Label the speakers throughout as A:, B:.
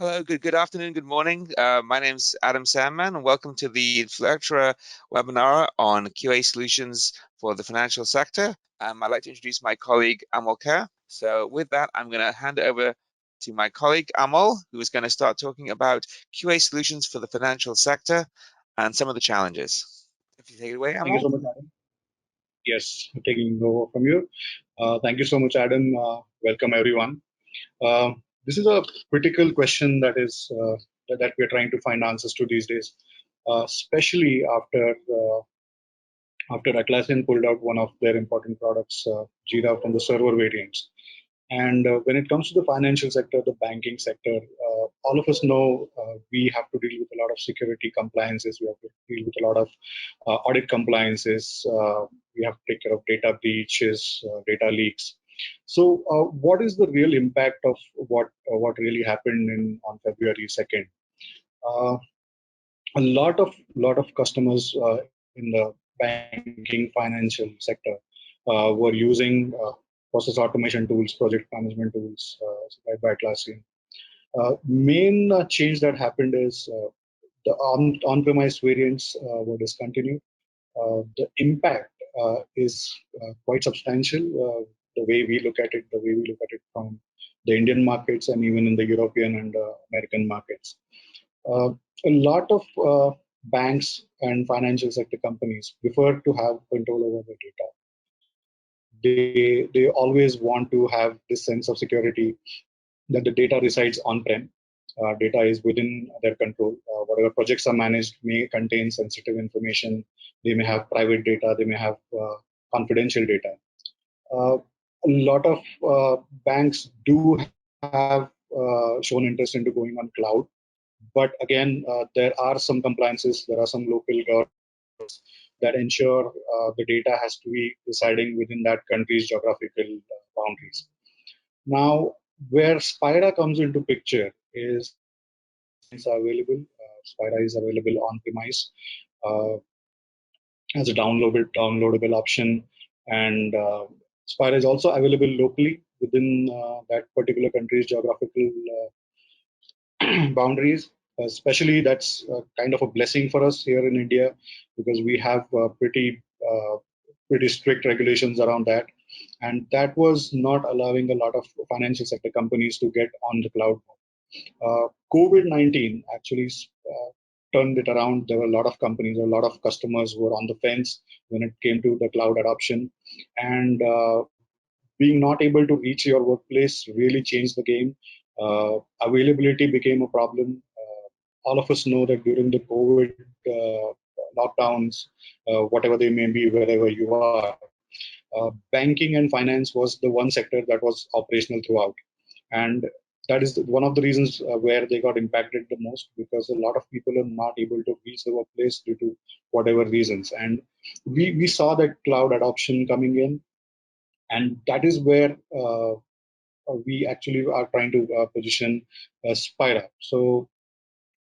A: Hello, good afternoon, good morning. My name's Adam Sandman, and welcome to the Inflectra webinar on QA solutions for the financial sector. I'd like to introduce my colleague, Amol Khare. So with that, I'm going to hand it over to my colleague, Amol, who is going to start talking about QA solutions for the financial sector and some of the challenges. If you take it away, Amol.
B: Thank you so much, Adam. Yes, taking over from you. Thank you so much, Adam. Welcome, everyone. This is a critical question that we're trying to find answers to these days, especially after Atlassian pulled out one of their important products, JIRA, from the server variants. And when it comes to the financial sector, the banking sector, all of us know we have to deal with a lot of security compliances. We have to deal with a lot of audit compliances. We have to take care of data breaches, data leaks. So, what is the real impact of what really happened on February 2nd? A lot of customers in the banking financial sector were using process automation tools, project management tools supplied by Atlassian. Main change that happened is the on-premise variants were discontinued. The impact is quite substantial. The way we look at it from the Indian markets and even in the European and American markets. A lot of banks and financial sector companies prefer to have control over the data. They always want to have this sense of security that the data resides on-prem. Data is within their control. Whatever projects are managed may contain sensitive information. They may have private data. They may have confidential data. A lot of banks do have shown interest into going on cloud. But again, there are some compliances, there are some local governments that ensure the data has to be residing within that country's geographical boundaries. Now, where Spira comes into picture is it's available. Spira is available on premise as a downloadable option, and Spira is also available locally within that particular country's geographical boundaries. Especially that's kind of a blessing for us here in India because we have pretty strict regulations around that, and that was not allowing a lot of financial sector companies to get on the cloud. COVID-19 actually turned it around. There were a lot of companies, a lot of customers who were on the fence when it came to the cloud adoption, and being not able to reach your workplace really changed the game. Availability became a problem. All of us know that during the COVID lockdowns, whatever they may be, wherever you are, banking and finance was the one sector that was operational throughout. And that is one of the reasons where they got impacted the most, because a lot of people are not able to reach the workplace due to whatever reasons. And we saw that cloud adoption coming in, and that is where we actually are trying to position Spira. So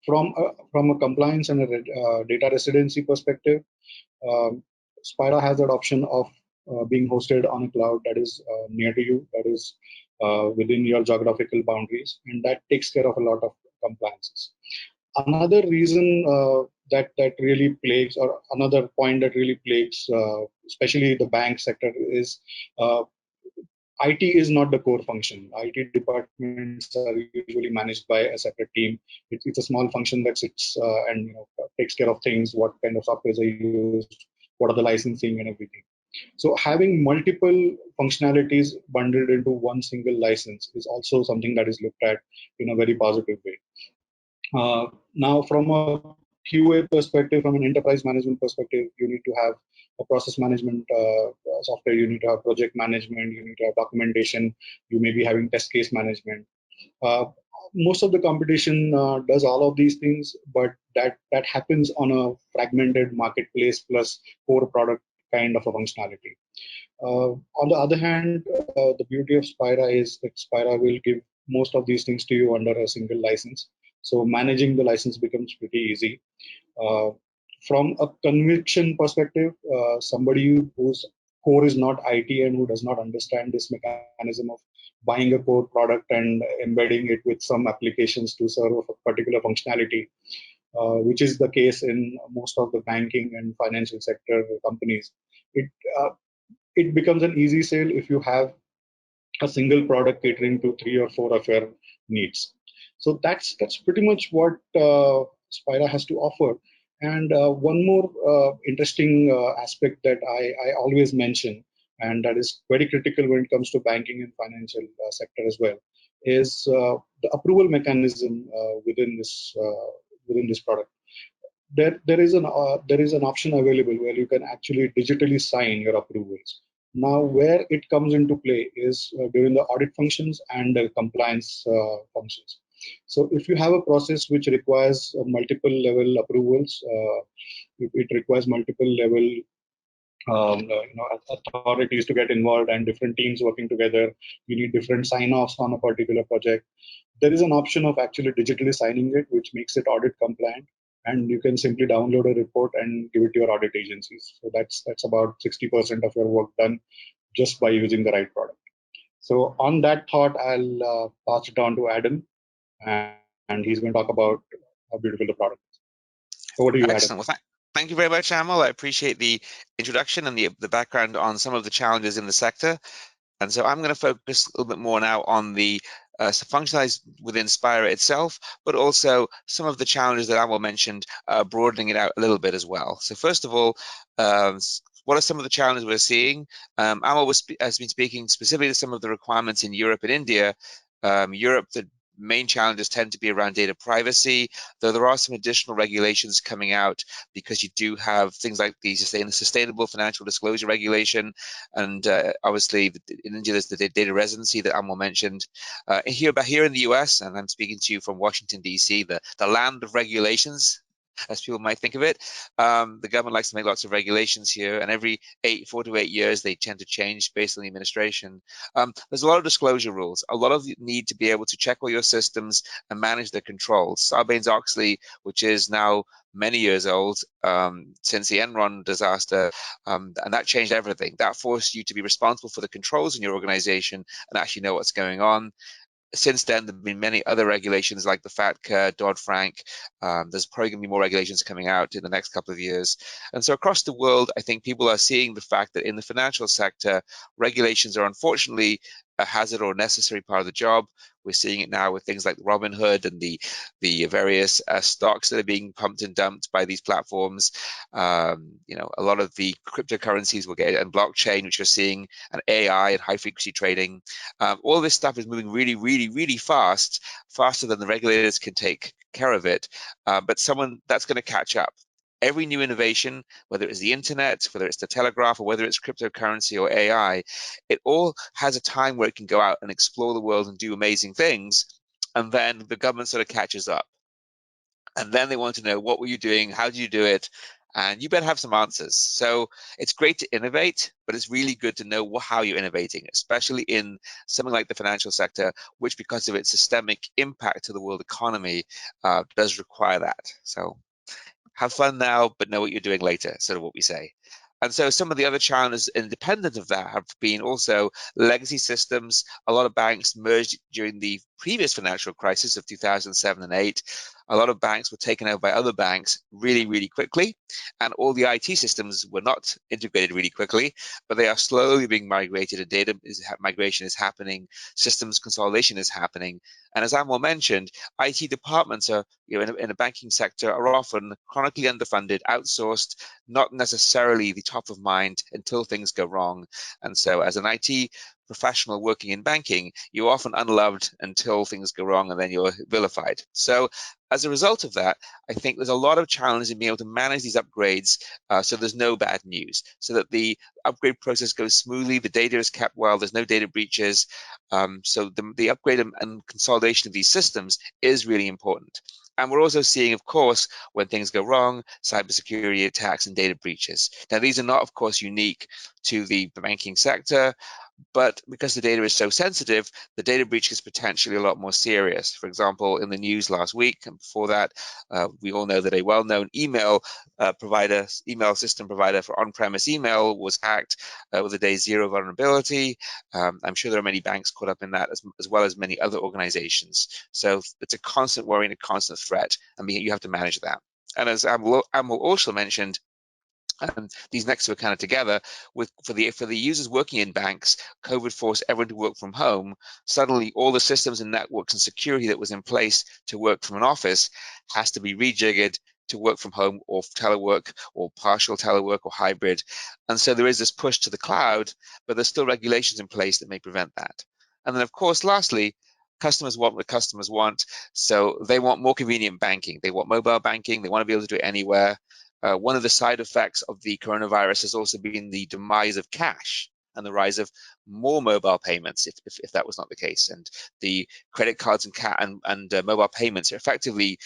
B: from a compliance and a data residency perspective, Spira has that option of being hosted on a cloud that is near to you, that is within your geographical boundaries, and that takes care of a lot of compliances. Another reason that really plagues, or another point that really plagues, especially the bank sector, is IT is not the core function. IT departments are usually managed by a separate team. It's a small function that sits and takes care of things. What kind of software are used? What are the licensing and everything? So having multiple functionalities bundled into one single license is also something that is looked at in a very positive way. Now, from a QA perspective, from an enterprise management perspective, you need to have a process management software, you need to have project management, you need to have documentation, you may be having test case management. Most of the competition does all of these things, but that happens on a fragmented marketplace plus core product kind of a functionality. On the other hand, the beauty of Spira is that Spira will give most of these things to you under a single license. So managing the license becomes pretty easy. From a conviction perspective, somebody whose core is not IT and who does not understand this mechanism of buying a core product and embedding it with some applications to serve a particular functionality, which is the case in most of the banking and financial sector companies. It uh, it becomes an easy sale if you have a single product catering to three or four of your needs. So that's pretty much what Spira has to offer. And one more interesting aspect that I always mention, and that is very critical when it comes to banking and financial sector as well, is the approval mechanism within this product. There is an option available where you can actually digitally sign your approvals. Now, where it comes into play is during the audit functions and the compliance functions. So, if you have a process which requires multiple level approvals, if it requires multiple level authorities to get involved and different teams working together, you need different sign-offs on a particular project. There is an option of actually digitally signing it, which makes it audit compliant, and you can simply download a report and give it to your audit agencies. So that's about 60% of your work done just by using the right product. So on that thought, I'll pass it on to Adam, and he's going to talk about how beautiful the product is. Over to you, Adam.
A: Excellent. Well, thank you very much, Amol. I appreciate the introduction and the background on some of the challenges in the sector. And so I'm going to focus a little bit more now on the functionalities within Spira itself, but also some of the challenges that Amol mentioned, broadening it out a little bit as well. So first of all, what are some of the challenges we're seeing? Amol has been speaking specifically to some of the requirements in Europe and India. Europe, the main challenges tend to be around data privacy, though there are some additional regulations coming out because you do have things like the sustainable financial disclosure regulation, and obviously in India there's the data residency that Amol mentioned. Here in the US, and I'm speaking to you from Washington DC, the land of regulations, as people might think of it. The government likes to make lots of regulations here, and every 4 to 8 years they tend to change based on the administration. There's a lot of disclosure rules. A lot of you need to be able to check all your systems and manage the controls. Sarbanes-Oxley, which is now many years old since the Enron disaster, and that changed everything. That forced you to be responsible for the controls in your organization and actually know what's going on. Since then, there have been many other regulations like the FATCA, Dodd-Frank. There's probably going to be more regulations coming out in the next couple of years. And so across the world, I think people are seeing the fact that in the financial sector, regulations are unfortunately a hazard or a necessary part of the job. We're seeing it now with things like Robinhood and the various stocks that are being pumped and dumped by these platforms. A lot of the cryptocurrencies will get, and blockchain, which you're seeing, and AI and high frequency trading. All this stuff is moving really, really, really fast, faster than the regulators can take care of it. But someone that's going to catch up. Every new innovation, whether it's the internet, whether it's the telegraph, or whether it's cryptocurrency or AI, it all has a time where it can go out and explore the world and do amazing things. And then the government sort of catches up. And then they want to know, what were you doing? How did you do it? And you better have some answers. So it's great to innovate, but it's really good to know how you're innovating, especially in something like the financial sector, which, because of its systemic impact to the world economy, does require that. So have fun now, but know what you're doing later, sort of what we say. And so some of the other challenges independent of that have been also legacy systems. A lot of banks merged during the previous financial crisis of 2007 and 8. A lot of banks were taken over by other banks really, really quickly. And all the IT systems were not integrated really quickly, but they are slowly being migrated, and data migration is happening, systems consolidation is happening. And as Amol mentioned, IT departments are, in a banking sector, are often chronically underfunded, outsourced, not necessarily the top of mind until things go wrong. And so as an IT professional working in banking, you're often unloved until things go wrong, and then you're vilified. So as a result of that, I think there's a lot of challenges in being able to manage these upgrades so there's no bad news, so that the upgrade process goes smoothly, the data is kept well, there's no data breaches. So the upgrade and consolidation of these systems is really important. And we're also seeing, of course, when things go wrong, cybersecurity attacks and data breaches. Now, these are not, of course, unique to the banking sector. But because the data is so sensitive, the data breach is potentially a lot more serious. For example, in the news last week and before that, we all know that a well-known email system provider for on-premise email was hacked with a day zero vulnerability. I'm sure there are many banks caught up in that, as well as many other organizations. So it's a constant worry and a constant threat, and you have to manage that. And as Amol also mentioned, and these next two are kind of together. For the users working in banks, COVID forced everyone to work from home. Suddenly, all the systems and networks and security that was in place to work from an office has to be rejiggered to work from home or telework or partial telework or hybrid. And so there is this push to the cloud, but there's still regulations in place that may prevent that. And then, of course, lastly, customers want what customers want. So they want more convenient banking. They want mobile banking. They want to be able to do it anywhere. One of the side effects of the coronavirus has also been the demise of cash and the rise of more mobile payments, if that was not the case. And the credit cards and mobile payments are effectively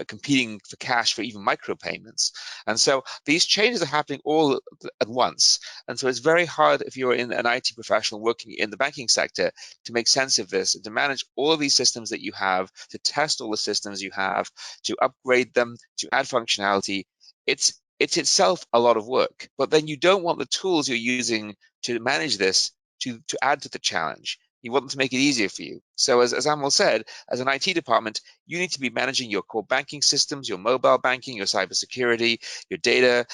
A: competing for cash for even micropayments. And so these changes are happening all at once. And so it's very hard if you're an IT professional working in the banking sector to make sense of this and to manage all of these systems that you have, to test all the systems you have, to upgrade them, to add functionality. It's itself a lot of work, but then you don't want the tools you're using to manage this to add to the challenge. You want them to make it easier for you. So as Amol said, as an IT department, you need to be managing your core banking systems, your mobile banking, your cybersecurity, your data,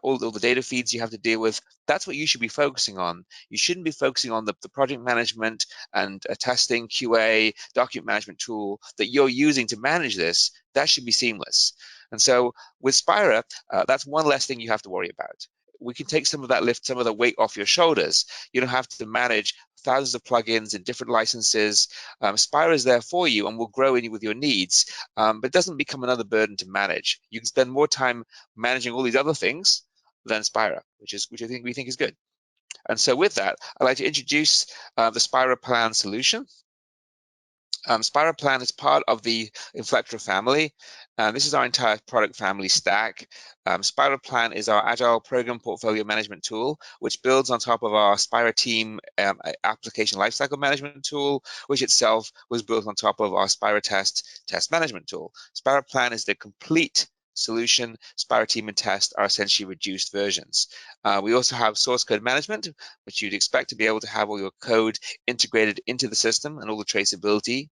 A: all the data feeds you have to deal with. That's what you should be focusing on. You shouldn't be focusing on the project management and testing, QA, document management tool that you're using to manage this. That should be seamless. And so with Spira, that's one less thing you have to worry about. We can take some of that lift, some of the weight off your shoulders. You don't have to manage thousands of plugins and different licenses. Spira is there for you and will grow in with your needs, but it doesn't become another burden to manage. You can spend more time managing all these other things than Spira, which we think is good. And so with that, I'd like to introduce the SpiraPlan solution. SpiraPlan is part of the Inflectra family. This is our entire product family stack. SpiraPlan is our agile program portfolio management tool, which builds on top of our Spira team application lifecycle management tool, which itself was built on top of our Spira test management tool. SpiraPlan is the complete solution. Spira team and test are essentially reduced versions. We also have source code management, which you'd expect to be able to have all your code integrated into the system and all the traceability.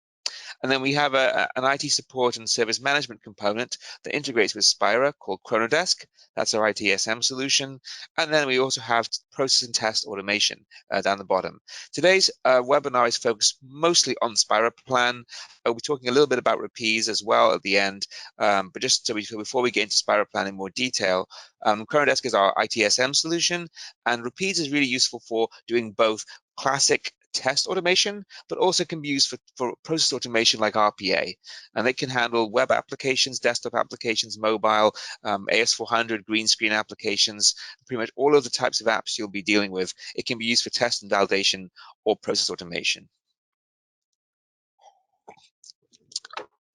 A: And then we have an IT support and service management component that integrates with Spira called Chronodesk. That's our ITSM solution. And then we also have process and test automation down the bottom. Today's webinar is focused mostly on SpiraPlan. We'll be talking a little bit about Rapise as well at the end. But just so before we get into SpiraPlan in more detail, Chronodesk is our ITSM solution, and Rapise is really useful for doing both classic test automation, but also can be used for process automation like RPA. And it can handle web applications, desktop applications, mobile, AS400, green screen applications, pretty much all of the types of apps you'll be dealing with. It can be used for test and validation or process automation.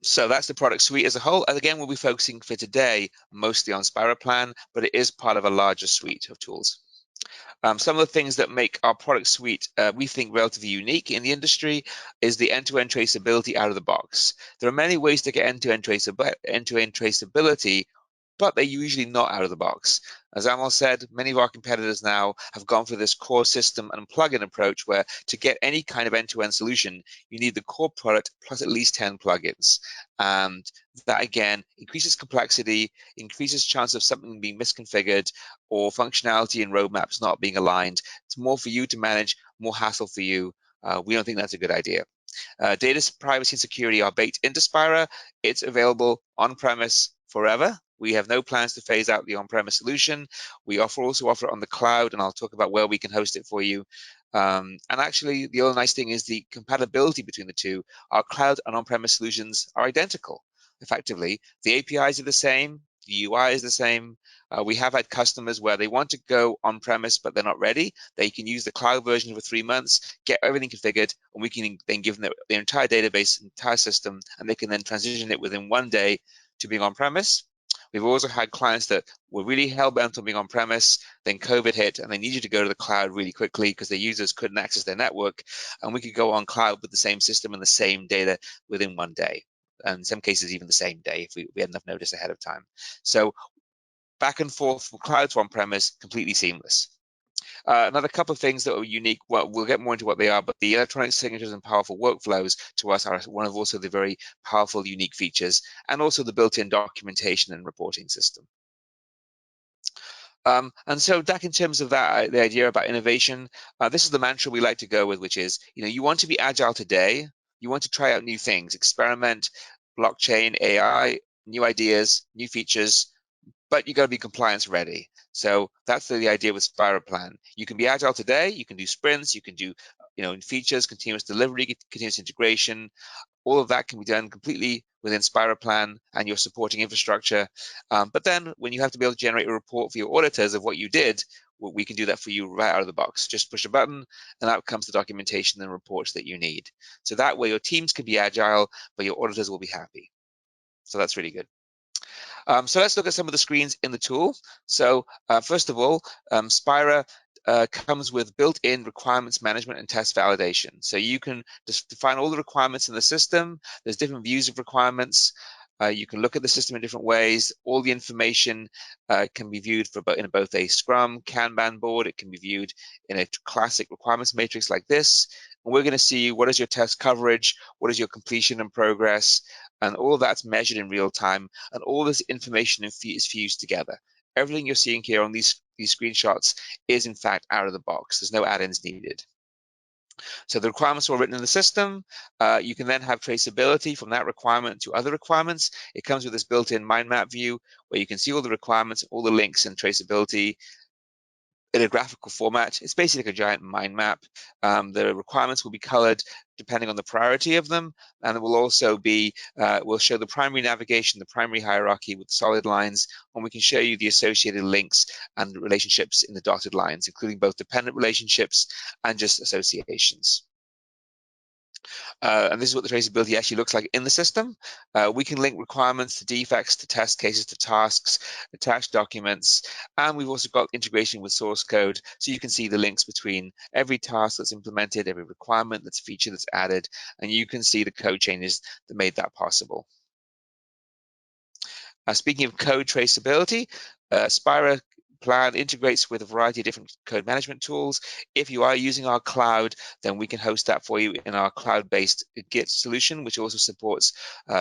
A: So that's the product suite as a whole. And again, we'll be focusing for today mostly on SpiraPlan, but it is part of a larger suite of tools. Some of the things that make our product suite, we think, relatively unique in the industry is the end-to-end traceability out of the box. There are many ways to get end-to-end traceability, but they're usually not out of the box. As Amol said, many of our competitors now have gone for this core system and plugin approach where to get any kind of end-to-end solution, you need the core product plus at least 10 plugins. And that, again, increases complexity, increases chance of something being misconfigured or functionality and roadmaps not being aligned. It's more for you to manage, more hassle for you. We don't think that's a good idea. Data privacy and security are baked into Spira. It's available on-premise forever. We have no plans to phase out the on-premise solution. We also offer it on the cloud, and I'll talk about where we can host it for you. And actually, the other nice thing is the compatibility between the two. Our cloud and on-premise solutions are identical, effectively. The APIs are the same. The UI is the same. We have had customers where they want to go on-premise, but they're not ready. They can use the cloud version for 3 months, get everything configured, and we can then give them their entire database, entire system, and they can then transition it within 1 day to being on-premise. We've also had clients that were really hell-bent on being on-premise, then COVID hit, and they needed to go to the cloud really quickly because their users couldn't access their network, and we could go on cloud with the same system and the same data within one day, and in some cases even the same day if we had enough notice ahead of time. So back and forth from cloud to on-premise, completely seamless. Another couple of things that are unique, well, we'll get more into what they are, but the electronic signatures and powerful workflows to us are one of also the very powerful, unique features, and also the built-in documentation and reporting system. And so back in terms of that, the idea about innovation, this is the mantra we like to go with, which is, you want to be agile today, you want to try out new things, experiment, blockchain, AI, new ideas, new features, but you got to be compliance ready. So that's the idea with SpiraPlan. You can be agile today, you can do sprints, you can do features, continuous delivery, continuous integration. All of that can be done completely within SpiraPlan and your supporting infrastructure. But then when you have to be able to generate a report for your auditors of what you did, we can do that for you right out of the box. Just push a button and out comes the documentation and reports that you need. So that way your teams can be agile, but your auditors will be happy. So that's really good. So let's look at some of the screens in the tool. So first of all, Spira comes with built-in requirements management and test validation. So you can just define all the requirements in the system. There's different views of requirements. You can look at the system in different ways. All the information can be viewed in both a Scrum, Kanban board. It can be viewed in a classic requirements matrix like this. And we're going to see what is your test coverage, what is your completion and progress, and all of that's measured in real time. And all this information is fused together. Everything you're seeing here on these screenshots is in fact out of the box. There's no add-ins needed. So the requirements are written in the system. You can then have traceability from that requirement to other requirements. It comes with this built-in mind map view where you can see all the requirements, all the links and traceability in a graphical format. It's basically like a giant mind map. The requirements will be colored depending on the priority of them, and it will also be, we'll show the primary navigation, the primary hierarchy with solid lines, and we can show you the associated links and relationships in the dotted lines, including both dependent relationships and just associations. And this is what the traceability actually looks like in the system. We can link requirements to defects, to test cases, to tasks, attach documents, and we've also got integration with source code, so you can see the links between every task that's implemented, every requirement that's featured, that's added, and you can see the code changes that made that possible. Speaking of code traceability, SpiraPlan integrates with a variety of different code management tools. If you are using our cloud, then we can host that for you in our cloud-based Git solution, which also supports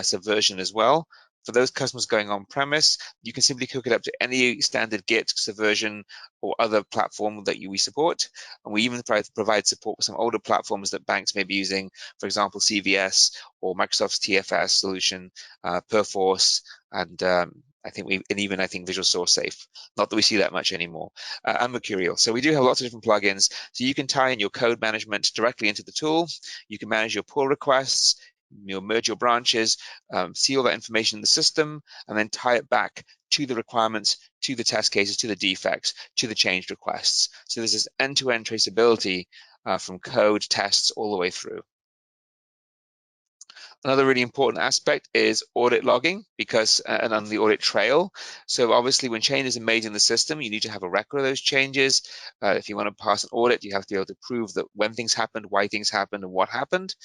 A: Subversion as well. For those customers going on premise, you can simply hook it up to any standard Git, Subversion, or other platform that we support. And we even provide support for some older platforms that banks may be using, for example, CVS or Microsoft's TFS solution, Perforce, and I think Visual Source Safe. Not that we see that much anymore, and Mercurial. So we do have lots of different plugins. So you can tie in your code management directly into the tool. You can manage your pull requests, merge your branches, see all that information in the system, and then tie it back to the requirements, to the test cases, to the defects, to the changed requests. So there's this end-to-end traceability from code tests all the way through. Another really important aspect is audit logging, because and on the audit trail. So obviously when changes are made in the system, you need to have a record of those changes. If you want to pass an audit, you have to be able to prove that when things happened, why things happened, and what happened.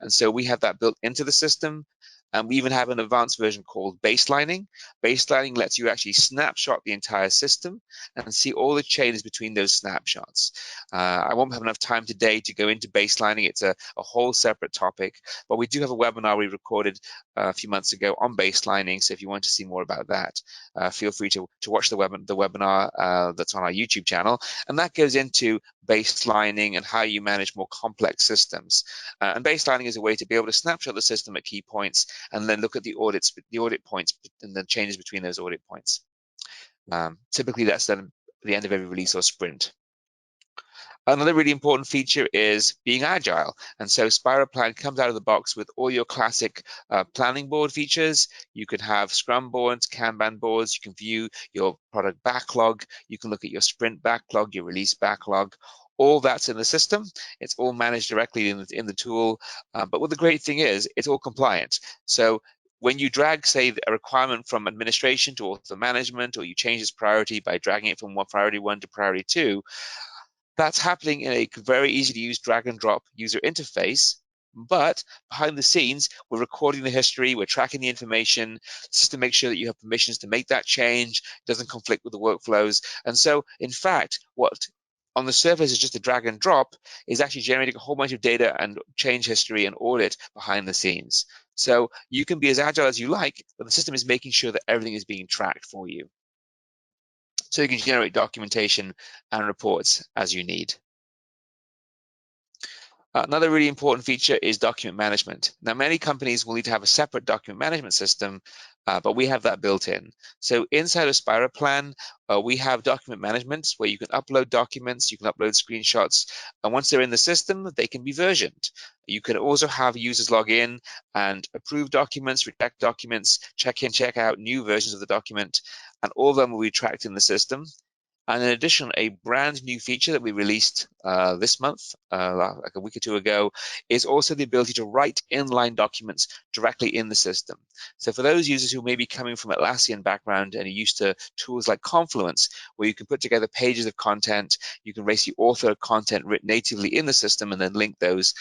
A: And so we have that built into the system. And we even have an advanced version called baselining. Baselining lets you actually snapshot the entire system and see all the changes between those snapshots. I won't have enough time today to go into baselining. It's a whole separate topic, but we do have a webinar we recorded a few months ago on baselining. So if you want to see more about that, feel free to watch the webinar that's on our YouTube channel. And that goes into baselining and how you manage more complex systems. And baselining is a way to be able to snapshot the system at key points and then look at the audit points and the changes between those audit points. Typically, that's done at the end of every release or sprint. Another really important feature is being agile. And so SpiraPlan comes out of the box with all your classic planning board features. You can have Scrum boards, Kanban boards. You can view your product backlog. You can look at your sprint backlog, your release backlog. All that's in the system. It's all managed directly in the tool. But what the great thing is, it's all compliant. So when you drag, say, a requirement from administration to author management, or you change its priority by dragging it from priority 1 to priority 2, that's happening in a very easy to use drag and drop user interface. But behind the scenes, we're recording the history, we're tracking the information, just to make sure that you have permissions to make that change, doesn't conflict with the workflows. And so, in fact, what on the surface is just a drag and drop is actually generating a whole bunch of data and change history and audit behind the scenes. So you can be as agile as you like, but the system is making sure that everything is being tracked for you. So you can generate documentation and reports as you need. Another really important feature is document management. Now, many companies will need to have a separate document management system, but we have that built in. So inside of SpiraPlan, we have document management where you can upload documents, you can upload screenshots, and once they're in the system, they can be versioned. You can also have users log in and approve documents, reject documents, check in, check out new versions of the document, and all of them will be tracked in the system. And in addition, a brand new feature that we released this month, like a week or two ago, is also the ability to write inline documents directly in the system. So for those users who may be coming from Atlassian background and are used to tools like Confluence, where you can put together pages of content, you can basically author content written natively in the system and then link those.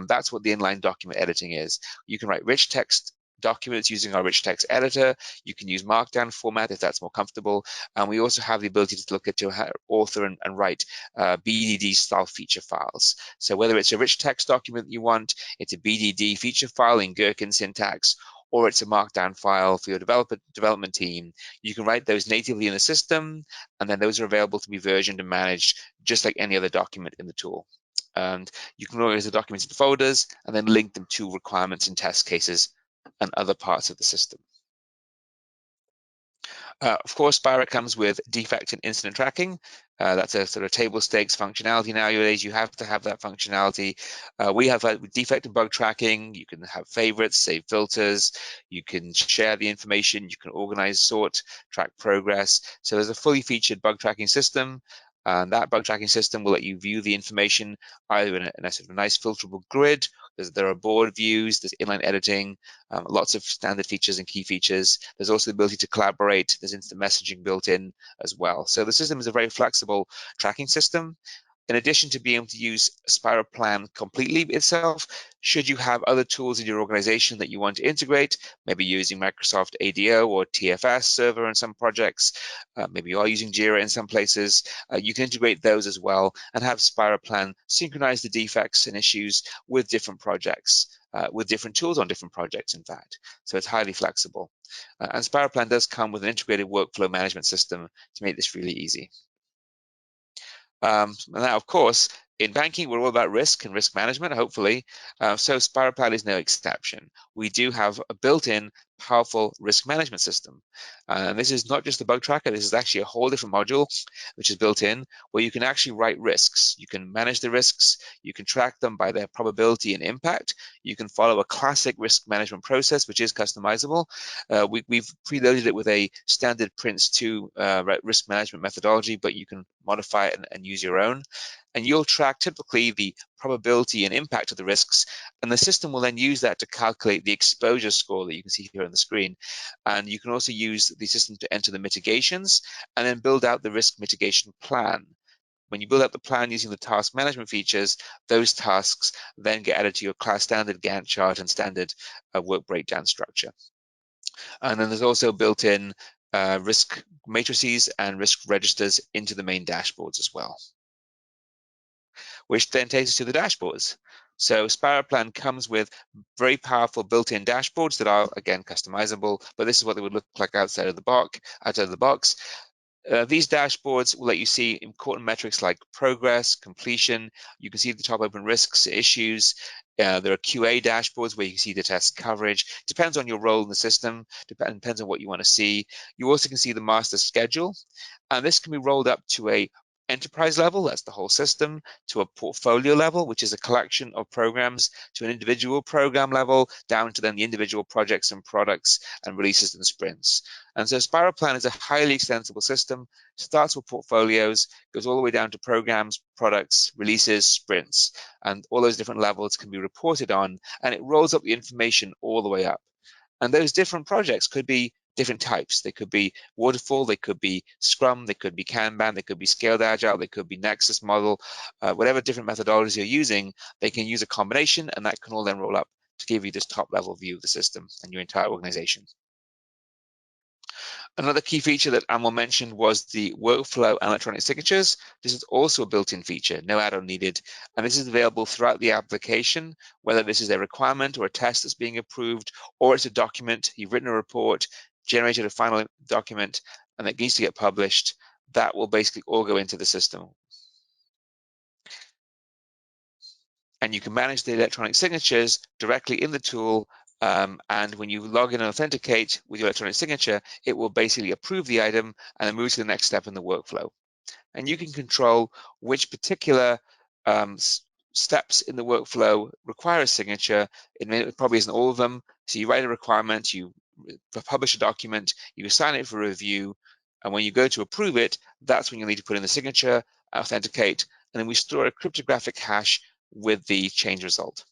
A: That's what the inline document editing is. You can write rich text documents using our rich text editor. You can use Markdown format if that's more comfortable. And we also have the ability to look at your author and write BDD style feature files. So whether it's a rich text document you want, it's a BDD feature file in Gherkin syntax, or it's a Markdown file for your development team, you can write those natively in the system, and then those are available to be versioned and managed just like any other document in the tool. And you can organize the documents in folders and then link them to requirements and test cases and other parts of the system. Of course, Spira comes with defect and incident tracking. That's a sort of table stakes functionality nowadays. You have to have that functionality. We have defect and bug tracking. You can have favorites, save filters. You can share the information. You can organize, sort, track progress. So there's a fully featured bug tracking system. And that bug tracking system will let you view the information either in a sort of nice filterable grid. There are board views, there's inline editing, lots of standard features and key features. There's also the ability to collaborate. There's instant messaging built in as well. So the system is a very flexible tracking system. In addition to being able to use SpiraPlan completely itself, should you have other tools in your organization that you want to integrate, maybe using Microsoft ADO or TFS server in some projects, maybe you are using JIRA in some places, you can integrate those as well and have SpiraPlan synchronize the defects and issues with different projects, with different tools on different projects, in fact. So it's highly flexible. And SpiraPlan does come with an integrated workflow management system to make this really easy. Now, of course, in banking, we're all about risk and risk management, hopefully. So SpiraPlan is no exception. We do have a built-in powerful risk management system. And this is not just the bug tracker. This is actually a whole different module, which is built in, where you can actually write risks. You can manage the risks. You can track them by their probability and impact. You can follow a classic risk management process, which is customizable. We've preloaded it with a standard Prince2 risk management methodology, but you can modify it and use your own. And you'll track typically the probability and impact of the risks, and the system will then use that to calculate the exposure score that you can see here on the screen. And you can also use the system to enter the mitigations and then build out the risk mitigation plan. When you build out the plan using the task management features, those tasks then get added to your class standard Gantt chart and standard work breakdown structure. And then there's also built-in risk matrices and risk registers into the main dashboards as well, which then takes us to the dashboards. So SpiraPlan comes with very powerful built-in dashboards that are, again, customizable, but this is what they would look like outside of the box. These dashboards will let you see important metrics like progress, completion. You can see at the top open risks, issues. There are QA dashboards where you can see the test coverage. Depends on your role in the system, depends on what you want to see. You also can see the master schedule, and this can be rolled up to a enterprise level, that's the whole system, to a portfolio level, which is a collection of programs, to an individual program level, down to then the individual projects and products and releases and sprints. And so SpiraPlan is a highly extensible system, starts with portfolios, goes all the way down to programs, products, releases, sprints, and all those different levels can be reported on, and it rolls up the information all the way up. And those different projects could be different types. They could be waterfall, they could be Scrum, they could be Kanban, they could be scaled agile, they could be Nexus model, whatever different methodologies you're using, they can use a combination, and that can all then roll up to give you this top level view of the system and your entire organization. Another key feature that Amol mentioned was the workflow and electronic signatures. This is also a built-in feature, no add-on needed, and this is available throughout the application, whether this is a requirement or a test that's being approved, or it's a document, you've written a report, generated a final document, and it needs to get published. That will basically all go into the system. And you can manage the electronic signatures directly in the tool. And when you log in and authenticate with your electronic signature, it will basically approve the item and then move to the next step in the workflow. And you can control which particular steps in the workflow require a signature. It probably isn't all of them. So you write a requirement, you publish a document, you assign it for review, and when you go to approve it, that's when you'll need to put in the signature, authenticate, and then we store a cryptographic hash with the change result.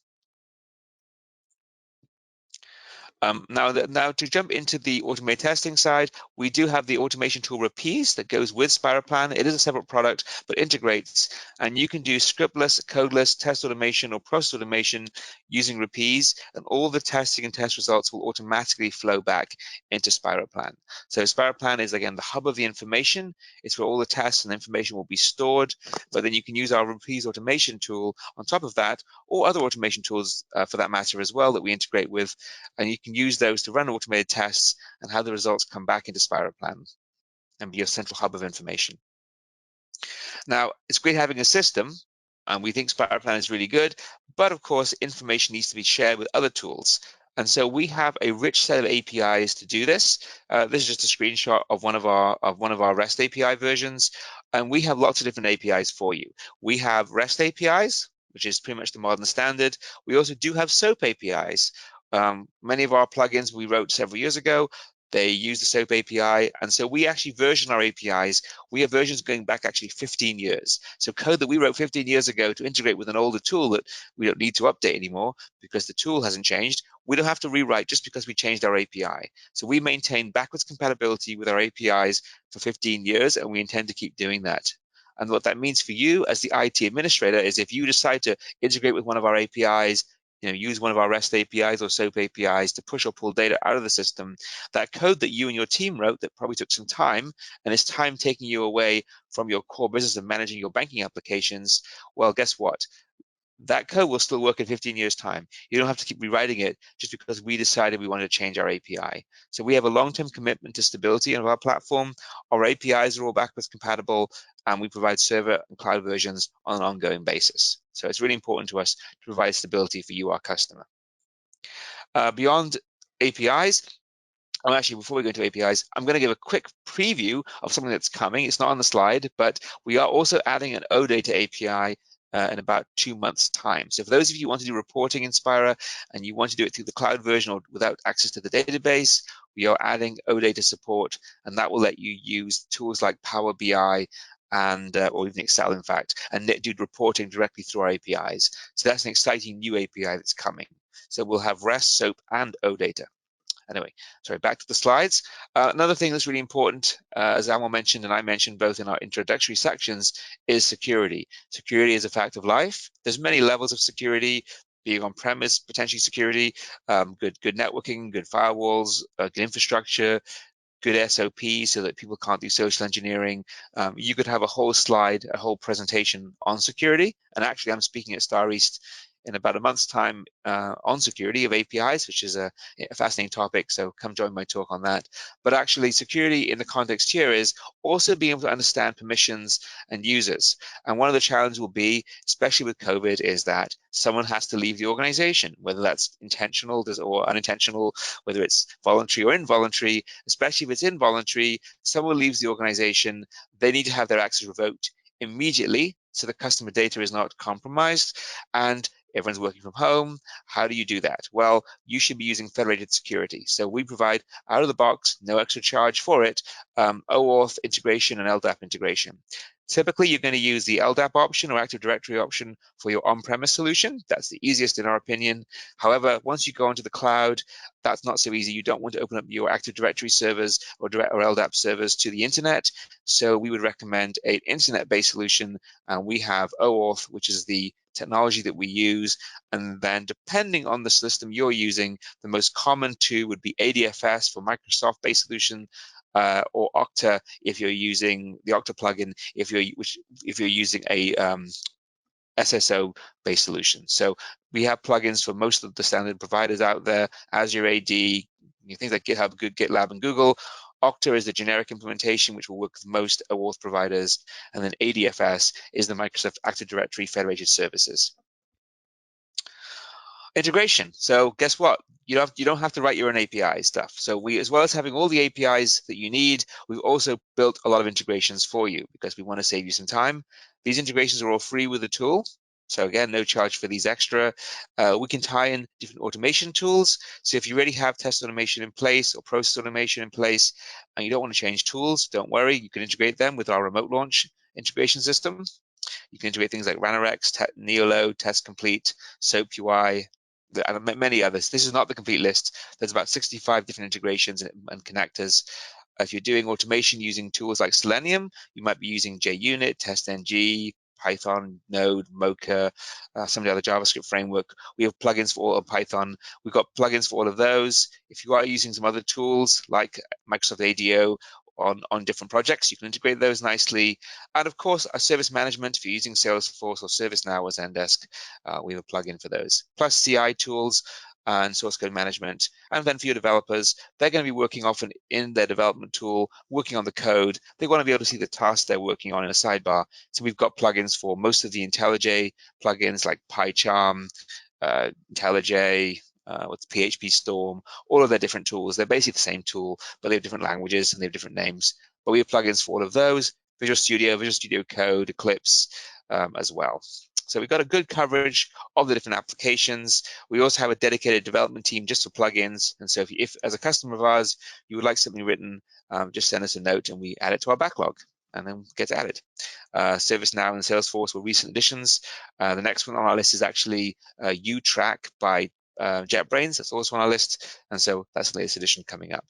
A: Now to jump into the automated testing side, we do have the automation tool Rapise that goes with SpiraPlan. It is a separate product, but integrates, and you can do scriptless, codeless test automation or process automation using Rapise, and all the testing and test results will automatically flow back into SpiraPlan. So SpiraPlan is, again, the hub of the information. It's where all the tests and information will be stored, but then you can use our Rapise automation tool on top of that, or other automation tools for that matter as well that we integrate with, and you can use those to run automated tests and have the results come back into SpiraPlan and be a central hub of information. Now, it's great having a system, and we think SpiraPlan is really good, but of course, information needs to be shared with other tools. And so we have a rich set of APIs to do this. This is just a screenshot of one of our REST API versions, and we have lots of different APIs for you. We have REST APIs, which is pretty much the modern standard. We also do have SOAP APIs. Many of our plugins we wrote several years ago, they use the SOAP API, and so we actually version our APIs. We have versions going back actually 15 years. So code that we wrote 15 years ago to integrate with an older tool that we don't need to update anymore because the tool hasn't changed, we don't have to rewrite just because we changed our API. So we maintain backwards compatibility with our APIs for 15 years, and we intend to keep doing that. And what that means for you as the IT administrator is if you decide to integrate with one of our APIs, use one of our REST APIs or SOAP APIs to push or pull data out of the system, that code that you and your team wrote that probably took some time, and it's time taking you away from your core business of managing your banking applications, well, guess what? That code will still work in 15 years' time. You don't have to keep rewriting it just because we decided we wanted to change our API. So we have a long-term commitment to stability of our platform. Our APIs are all backwards compatible, and we provide server and cloud versions on an ongoing basis. So it's really important to us to provide stability for you, our customer. Beyond APIs, actually, before we go into APIs, I'm going to give a quick preview of something that's coming. It's not on the slide, but we are also adding an OData API in about 2 months' time. So for those of you who want to do reporting in Spira and you want to do it through the cloud version or without access to the database, we are adding OData support, and that will let you use tools like Power BI and or even Excel, in fact, and do reporting directly through our APIs. So that's an exciting new API that's coming. So we'll have REST, SOAP, and OData. Anyway, sorry, back to the slides. Another thing that's really important, as Amol mentioned and I mentioned both in our introductory sections, is security. Security is a fact of life. There's many levels of security, being on-premise, potentially security, good networking, good firewalls, good infrastructure, good SOPs so that people can't do social engineering. You could have a whole slide, a whole presentation on security. And actually, I'm speaking at Star East in about a month's time on security of APIs, which is a fascinating topic, so come join my talk on that. But actually, security in the context here is also being able to understand permissions and users. And one of the challenges will be, especially with COVID, is that someone has to leave the organization, whether that's intentional or unintentional, whether it's voluntary or involuntary. Especially if it's involuntary, someone leaves the organization, they need to have their access revoked immediately so the customer data is not compromised, and everyone's working from home. How do you do that? Well, you should be using federated security. So we provide out of the box, no extra charge for it, Oauth integration and Ldap integration. Typically, you're going to use the Ldap option or Active Directory option for your on-premise solution. That's the easiest in our opinion. However, once you go onto the cloud, that's not so easy. You don't want to open up your Active Directory servers or Ldap servers to the internet. So we would recommend an internet-based solution. And we have Oauth, which is the technology that we use. And then depending on the system you're using, the most common two would be ADFS for Microsoft-based solution, or Okta if you're using the Okta plugin, if you're using a SSO based solution. So we have plugins for most of the standard providers out there, Azure AD, things like GitHub, GitLab, and Google. Okta is the generic implementation, which will work with most Oauth providers, and then ADFS is the Microsoft Active Directory Federated Services. Integration. So guess what? You don't have to write your own API stuff. So we, as well as having all the APIs that you need, we've also built a lot of integrations for you because we want to save you some time. These integrations are all free with the tool. So again, no charge for these extra. We can tie in different automation tools. So if you already have test automation in place or process automation in place, and you don't want to change tools, don't worry. You can integrate them with our remote launch integration system. You can integrate things like Ranorex, Neoload, Test Complete, SoapUI, and many others. This is not the complete list. There's about 65 different integrations and connectors. If you're doing automation using tools like Selenium, you might be using JUnit, TestNG, Python, Node, Mocha, some of the other JavaScript framework. We have plugins for all of Python. We've got plugins for all of those. If you are using some other tools like Microsoft ADO on different projects, you can integrate those nicely. And of course, our service management, if you're using Salesforce or ServiceNow or Zendesk, we have a plugin for those. Plus CI tools and source code management. And then for your developers, they're going to be working often in their development tool, working on the code. They want to be able to see the tasks they're working on in a sidebar. So we've got plugins for most of the IntelliJ plugins like PyCharm, IntelliJ, with PHP Storm, all of their different tools. They're basically the same tool, but they have different languages and they have different names. But we have plugins for all of those, Visual Studio Code, Eclipse as well. So we've got a good coverage of the different applications. We also have a dedicated development team just for plugins. And so if as a customer of ours, you would like something written, just send us a note and we add it to our backlog and then gets added. ServiceNow and Salesforce were recent additions. The next one on our list is actually UTrack by JetBrains. That's also on our list. And so that's the latest edition coming up.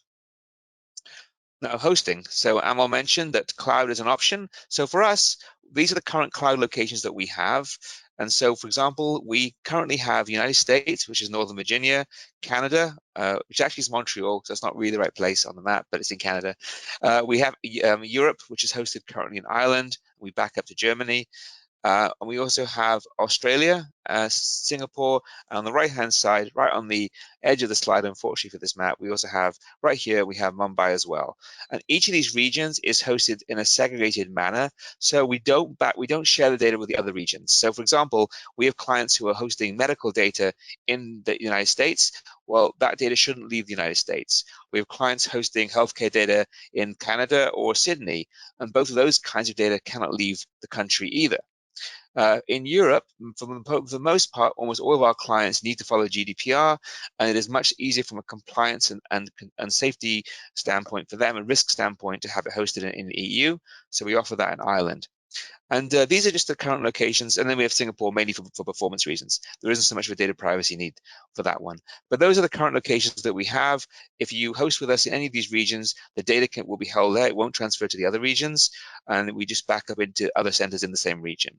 A: Now, hosting. So Amol mentioned that cloud is an option. So for us, these are the current cloud locations that we have. And so, for example, we currently have United States, which is Northern Virginia, Canada, which actually is Montreal, so it's not really the right place on the map, but it's in Canada. We have Europe, which is hosted currently in Ireland. We back up to Germany. And we also have Australia, Singapore, and on the right-hand side, right on the edge of the slide, unfortunately for this map, we also have, right here, we have Mumbai as well. And each of these regions is hosted in a segregated manner, so we don't share the data with the other regions. So for example, we have clients who are hosting medical data in the United States. Well, that data shouldn't leave the United States. We have clients hosting healthcare data in Canada or Sydney, and both of those kinds of data cannot leave the country either. In Europe, for the most part, almost all of our clients need to follow GDPR, and it is much easier from a compliance and safety standpoint for them, and risk standpoint, to have it hosted in the EU. So we offer that in Ireland. And these are just the current locations. And then we have Singapore mainly for performance reasons. There isn't so much of a data privacy need for that one. But those are the current locations that we have. If you host with us in any of these regions, the data will be held there. It won't transfer to the other regions. And we just back up into other centers in the same region.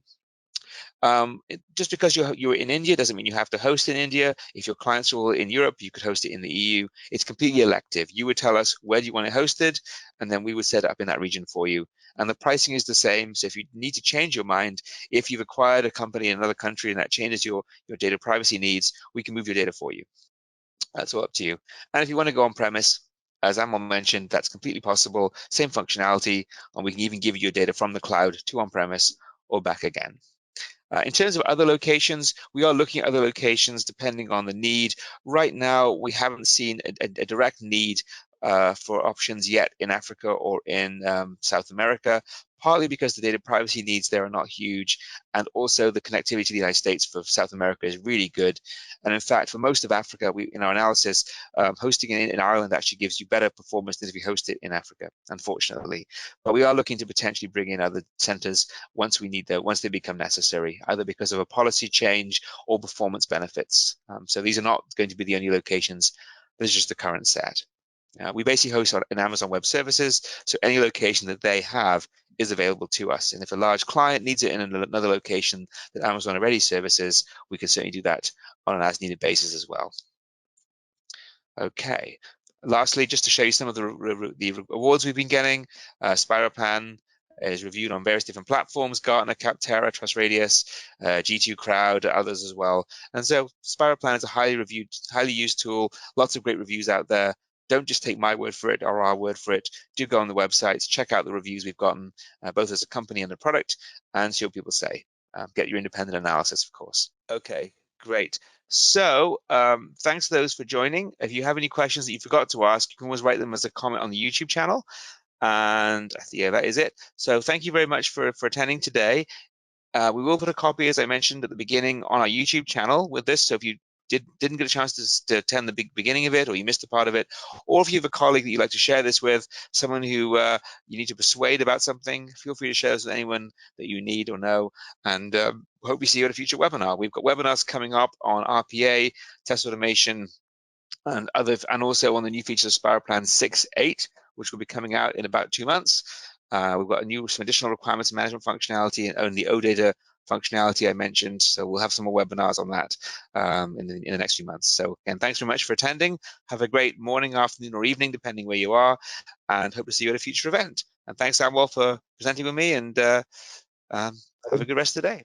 A: Just because you're in India doesn't mean you have to host in India. If your clients are all in Europe, you could host it in the EU. It's completely elective. You would tell us where do you want it hosted, and then we would set it up in that region for you. And the pricing is the same. So if you need to change your mind, if you've acquired a company in another country and that changes your data privacy needs, we can move your data for you. That's all up to you. And if you want to go on premise, as Amol mentioned, that's completely possible. Same functionality, and we can even give you your data from the cloud to on-premise or back again. In terms of other locations, we are looking at other locations depending on the need. Right now, we haven't seen a direct need for options yet in Africa or in South America, partly because the data privacy needs there are not huge, and also the connectivity to the United States for South America is really good. And in fact, for most of Africa, in our analysis, hosting in Ireland actually gives you better performance than if you host it in Africa, unfortunately. But we are looking to potentially bring in other centers once they become necessary, either because of a policy change or performance benefits. So these are not going to be the only locations. This is just the current set. We basically host in Amazon Web Services, so any location that they have is available to us. And if a large client needs it in another location that Amazon already services, we can certainly do that on an as-needed basis as well. Okay. Lastly, just to show you some of the awards we've been getting, SpiraPlan is reviewed on various different platforms, Gartner, Capterra, TrustRadius, G2 Crowd, others as well. And so SpiraPlan is a highly reviewed, highly used tool, lots of great reviews out there. Don't just take my word for it or our word for it. Do go on the websites, check out the reviews we've gotten, both as a company and a product, and see what people say. Get your independent analysis, of course. Okay, great. So thanks to those for joining. If you have any questions that you forgot to ask, you can always write them as a comment on the YouTube channel. And yeah, that is it. So thank you very much for attending today. We will put a copy, as I mentioned at the beginning, on our YouTube channel with this. So if you didn't get a chance to attend the beginning of it, or you missed a part of it, or if you have a colleague that you'd like to share this with, someone who you need to persuade about something, feel free to share this with anyone that you need or know. And hope we see you at a future webinar. We've got webinars coming up on RPA, test automation, and also on the new features of SpiraPlan 6.8, which will be coming out in about 2 months. We've got some additional requirements management functionality and the OData functionality I mentioned. So we'll have some more webinars on that in the next few months. So again, thanks very much for attending. Have a great morning, afternoon, or evening, depending where you are, and hope to see you at a future event. And thanks, Amol, for presenting with me, and have a good rest of the day.